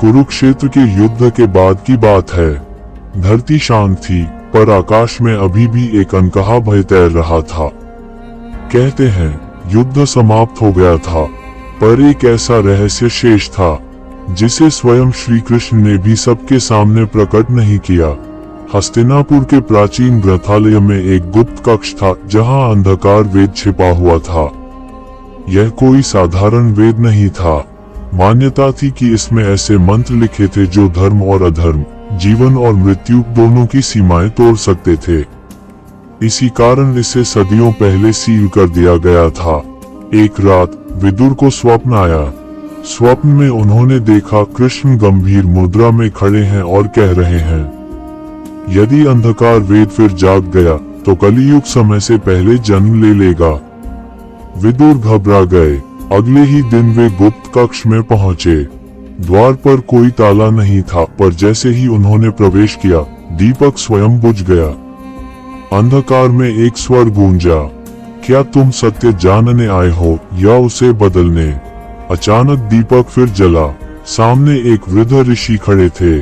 कुरुक्षेत्र के युद्ध के बाद की बात है। धरती शांत थी, पर आकाश में अभी भी एक अनकहा भय तैर रहा था। कहते हैं युद्ध समाप्त हो गया था, पर एक ऐसा रहस्य शेष था जिसे स्वयं श्री कृष्ण ने भी सबके सामने प्रकट नहीं किया। हस्तिनापुर के प्राचीन ग्रंथालय में एक गुप्त कक्ष था जहां अंधकार वेद छिपा हुआ था। यह कोई साधारण वेद नहीं था। मान्यता थी कि इसमें ऐसे मंत्र लिखे थे जो धर्म और अधर्म, जीवन और मृत्यु दोनों की सीमाएं तोड़ सकते थे। इसी कारण इसे सदियों पहले सील कर दिया गया था। एक रात विदुर को स्वप्न आया। स्वप्न में उन्होंने देखा कृष्ण गंभीर मुद्रा में खड़े हैं और कह रहे हैं, यदि अंधकार वेद फिर जाग गया तो कलियुग समय से पहले जन्म ले लेगा। विदुर घबरा गए। अगले ही दिन वे गुप्त कक्ष में पहुंचे। द्वार पर कोई ताला नहीं था, पर जैसे ही उन्होंने प्रवेश किया, दीपक स्वयं बुझ गया। अंधकार में एक स्वर गूंजा, क्या तुम सत्य जानने आए हो या उसे बदलने? अचानक दीपक फिर जला। सामने एक वृद्ध ऋषि खड़े थे,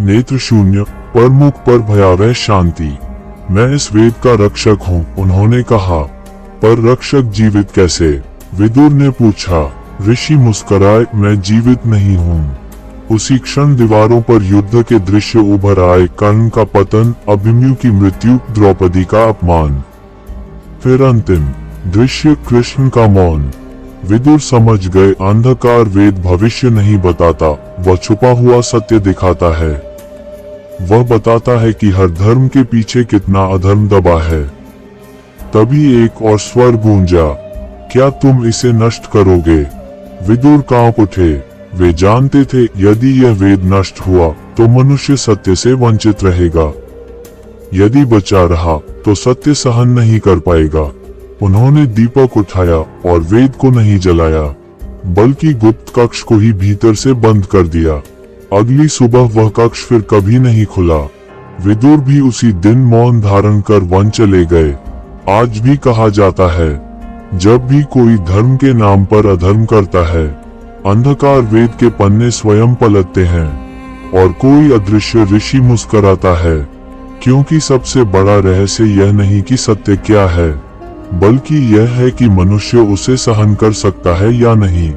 नेत्र शून्य, पर मुख पर भयावह शांति। मैं इस वेद का रक्षक हूँ, उन्होंने कहा। पर रक्षक जीवित कैसे? विदुर ने पूछा। ऋषि मुस्कुराए, मैं जीवित नहीं हूँ। उसी क्षण दीवारों पर युद्ध के दृश्य उभर आए। कर्ण का पतन, अभिमन्यु की मृत्यु, द्रौपदी का अपमान। फिर अंतिम दृश्य, कृष्ण का मौन। विदुर समझ गए, अंधकार वेद भविष्य नहीं बताता, वह छुपा हुआ सत्य दिखाता है। वह बताता है कि हर धर्म के पीछे कितना अधर्म दबा है। तभी एक और स्वर गूंजा, क्या तुम इसे नष्ट करोगे? विदुर कांप उठे। वे जानते थे यदि यह वेद नष्ट हुआ तो मनुष्य सत्य से वंचित रहेगा। यदि बचा रहा तो सत्य सहन नहीं कर पाएगा। उन्होंने दीपक उठाया और वेद को नहीं जलाया, बल्कि गुप्त कक्ष को ही भीतर से बंद कर दिया। अगली सुबह वह कक्ष फिर कभी नहीं खुला। विदुर भी उसी दिन मौन धारण कर वन चले गए। आज भी कहा जाता है, जब भी कोई धर्म के नाम पर अधर्म करता है, अंधकार वेद के पन्ने स्वयं पलटते हैं और कोई अदृश्य ऋषि मुस्कुराता है। क्योंकि सबसे बड़ा रहस्य यह नहीं कि सत्य क्या है, बल्कि यह है कि मनुष्य उसे सहन कर सकता है या नहीं।